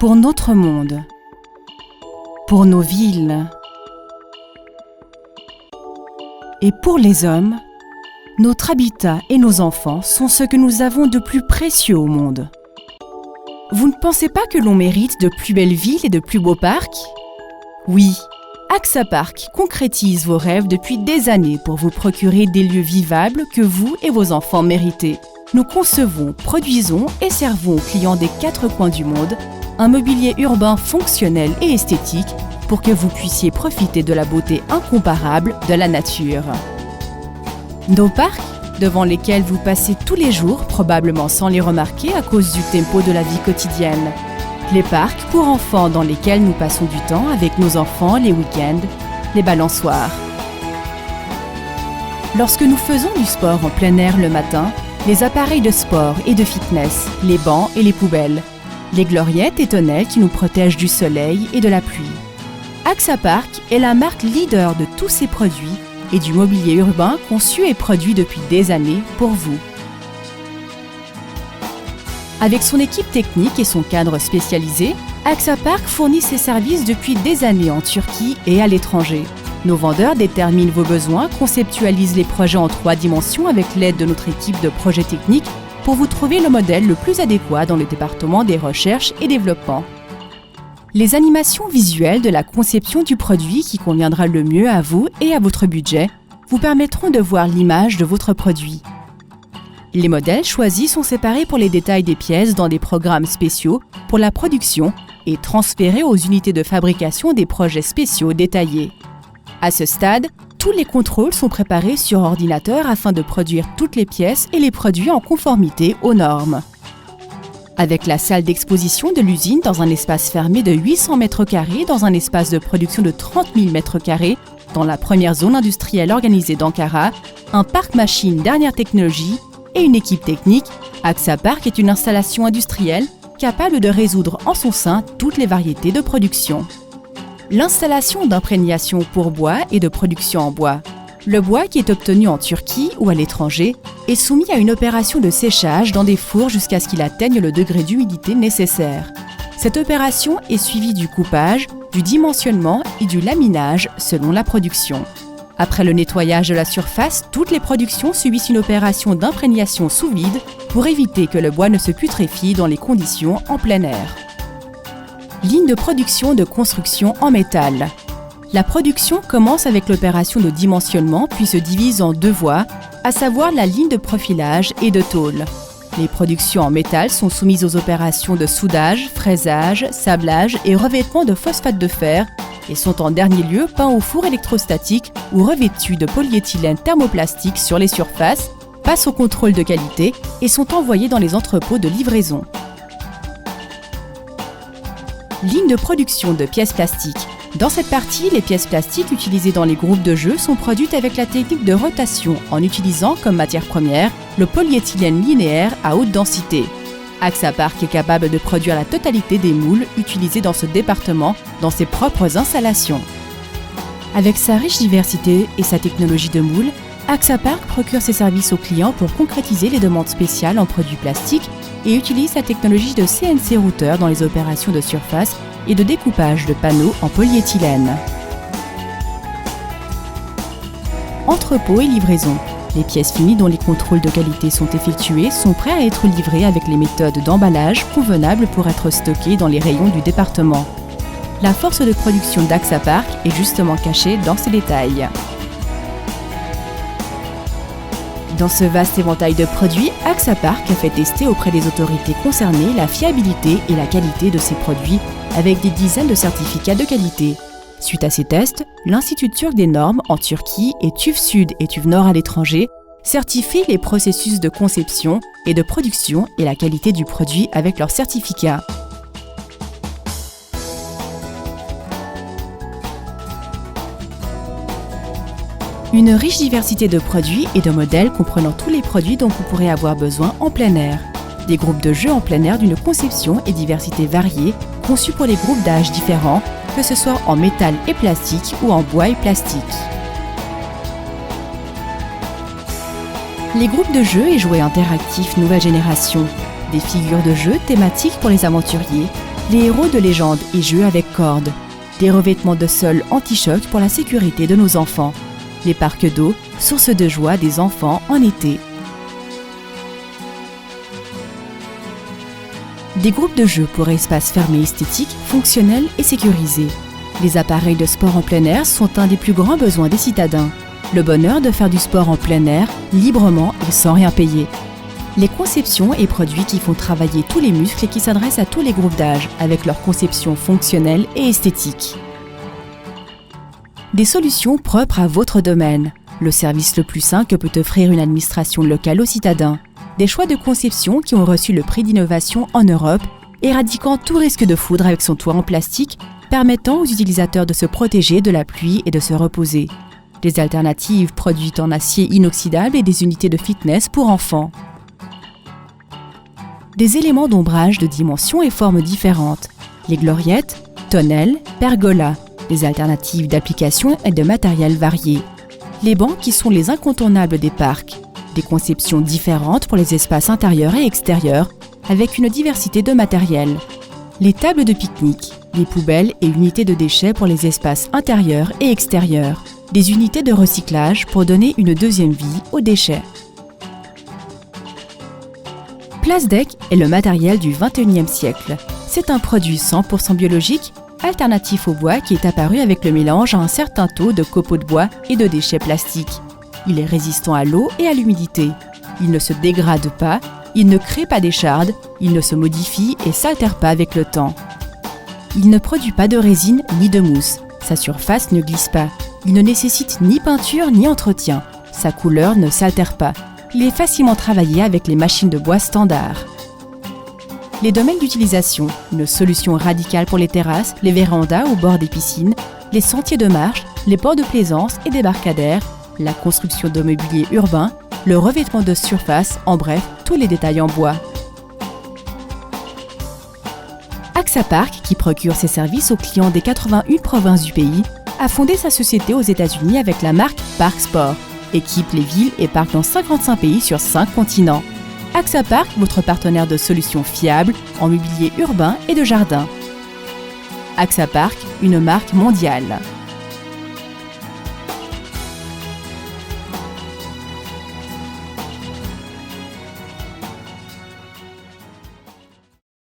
pour notre monde, pour nos villes et pour les hommes, notre habitat et nos enfants sont ce que nous avons de plus précieux au monde. Vous ne pensez pas que l'on mérite de plus belles villes et de plus beaux parcs? Oui, AXA Park concrétise vos rêves depuis des années pour vous procurer des lieux vivables que vous et vos enfants méritez. Nous concevons, produisons et servons aux clients des 4 coins du monde un mobilier urbain fonctionnel et esthétique pour que vous puissiez profiter de la beauté incomparable de la nature. Nos parcs, devant lesquels vous passez tous les jours, probablement sans les remarquer à cause du tempo de la vie quotidienne. Les parcs pour enfants dans lesquels nous passons du temps avec nos enfants les week-ends, les balançoires. Lorsque nous faisons du sport en plein air le matin, les appareils de sport et de fitness, les bancs et les poubelles, les gloriettes et tonnelles qui nous protègent du soleil et de la pluie. AXA Park est la marque leader de tous ces produits et du mobilier urbain conçu et produit depuis des années pour vous. Avec son équipe technique et son cadre spécialisé, AXA Park fournit ses services depuis des années en Turquie et à l'étranger. Nos vendeurs déterminent vos besoins, conceptualisent les projets en 3 dimensions avec l'aide de notre équipe de projet technique pour vous trouver le modèle le plus adéquat dans le département des recherches et développement. Les animations visuelles de la conception du produit qui conviendra le mieux à vous et à votre budget vous permettront de voir l'image de votre produit. Les modèles choisis sont séparés pour les détails des pièces dans des programmes spéciaux pour la production et transférés aux unités de fabrication des projets spéciaux détaillés. À ce stade, tous les contrôles sont préparés sur ordinateur afin de produire toutes les pièces et les produits en conformité aux normes. Avec la salle d'exposition de l'usine dans un espace fermé de 800 m² dans un espace de production de 30 000 m², dans la première zone industrielle organisée d'Ankara, un parc machine dernière technologie et une équipe technique, AXA Park est une installation industrielle capable de résoudre en son sein toutes les variétés de production. L'installation d'imprégnation pour bois et de production en bois. Le bois qui est obtenu en Turquie ou à l'étranger est soumis à une opération de séchage dans des fours jusqu'à ce qu'il atteigne le degré d'humidité nécessaire. Cette opération est suivie du coupage, du dimensionnement et du laminage selon la production. Après le nettoyage de la surface, toutes les productions subissent une opération d'imprégnation sous vide pour éviter que le bois ne se putréfie dans les conditions en plein air. Ligne de production de construction en métal. La production commence avec l'opération de dimensionnement puis se divise en 2 voies, à savoir la ligne de profilage et de tôle. Les productions en métal sont soumises aux opérations de soudage, fraisage, sablage et revêtement de phosphate de fer et sont en dernier lieu peints au four électrostatique ou revêtus de polyéthylène thermoplastique sur les surfaces, passent au contrôle de qualité et sont envoyés dans les entrepôts de livraison. Ligne de production de pièces plastiques. Dans cette partie, les pièces plastiques utilisées dans les groupes de jeux sont produites avec la technique de rotation en utilisant comme matière première le polyéthylène linéaire à haute densité. AXA Park est capable de produire la totalité des moules utilisés dans ce département dans ses propres installations. Avec sa riche diversité et sa technologie de moules, AXA Park procure ses services aux clients pour concrétiser les demandes spéciales en produits plastiques et utilise la technologie de CNC routeur dans les opérations de surface et de découpage de panneaux en polyéthylène. Entrepôt et livraison. Les pièces finies dont les contrôles de qualité sont effectués sont prêts à être livrées avec les méthodes d'emballage convenables pour être stockées dans les rayons du département. La force de production d'AXA Park est justement cachée dans ces détails. Dans ce vaste éventail de produits, AXA Park a fait tester auprès des autorités concernées la fiabilité et la qualité de ses produits avec des dizaines de certificats de qualité. Suite à ces tests, l'Institut turc des normes en Turquie et TÜV Sud et TÜV Nord à l'étranger certifient les processus de conception et de production et la qualité du produit avec leurs certificats. Une riche diversité de produits et de modèles comprenant tous les produits dont vous pourrez avoir besoin en plein air. Des groupes de jeux en plein air d'une conception et diversité variée, conçus pour les groupes d'âge différents, que ce soit en métal et plastique ou en bois et plastique. Les groupes de jeux et jouets interactifs nouvelle génération. Des figures de jeux thématiques pour les aventuriers, les héros de légendes et jeux avec cordes, des revêtements de sol anti-choc pour la sécurité de nos enfants, les parcs d'eau, source de joie des enfants en été. Des groupes de jeux pour espaces fermés esthétiques, fonctionnels et sécurisés. Les appareils de sport en plein air sont un des plus grands besoins des citadins. Le bonheur de faire du sport en plein air, librement et sans rien payer. Les conceptions et produits qui font travailler tous les muscles et qui s'adressent à tous les groupes d'âge, avec leur conception fonctionnelle et esthétique. Des solutions propres à votre domaine. Le service le plus sain que peut offrir une administration locale aux citadins. Des choix de conception qui ont reçu le prix d'innovation en Europe, éradiquant tout risque de foudre avec son toit en plastique, permettant aux utilisateurs de se protéger de la pluie et de se reposer. Des alternatives produites en acier inoxydable et des unités de fitness pour enfants. Des éléments d'ombrage de dimensions et formes différentes. Les gloriettes, tonnelles, pergolas. Des alternatives d'application et de matériel variés. Les bancs qui sont les incontournables des parcs. Des conceptions différentes pour les espaces intérieurs et extérieurs, avec une diversité de matériel. Les tables de pique-nique, les poubelles et unités de déchets pour les espaces intérieurs et extérieurs. Des unités de recyclage pour donner une deuxième vie aux déchets. Plasdeck est le matériel du XXIe siècle. C'est un produit 100% biologique, alternatif au bois qui est apparu avec le mélange à un certain taux de copeaux de bois et de déchets plastiques. Il est résistant à l'eau et à l'humidité. Il ne se dégrade pas, il ne crée pas d'échardes, il ne se modifie et s'altère pas avec le temps. Il ne produit pas de résine ni de mousse. Sa surface ne glisse pas. Il ne nécessite ni peinture ni entretien. Sa couleur ne s'altère pas. Il est facilement travaillé avec les machines de bois standard. Les domaines d'utilisation, une solution radicale pour les terrasses, les vérandas au bord des piscines, les sentiers de marche, les ports de plaisance et débarcadères, la construction de mobilier urbain, le revêtement de surface, en bref, tous les détails en bois. AXA Park, qui procure ses services aux clients des 81 provinces du pays, a fondé sa société aux États-Unis avec la marque Park Sport, équipe les villes et parcs dans 55 pays sur 5 continents. AXA Park, votre partenaire de solutions fiables en mobilier urbain et de jardin. AXA Park, une marque mondiale.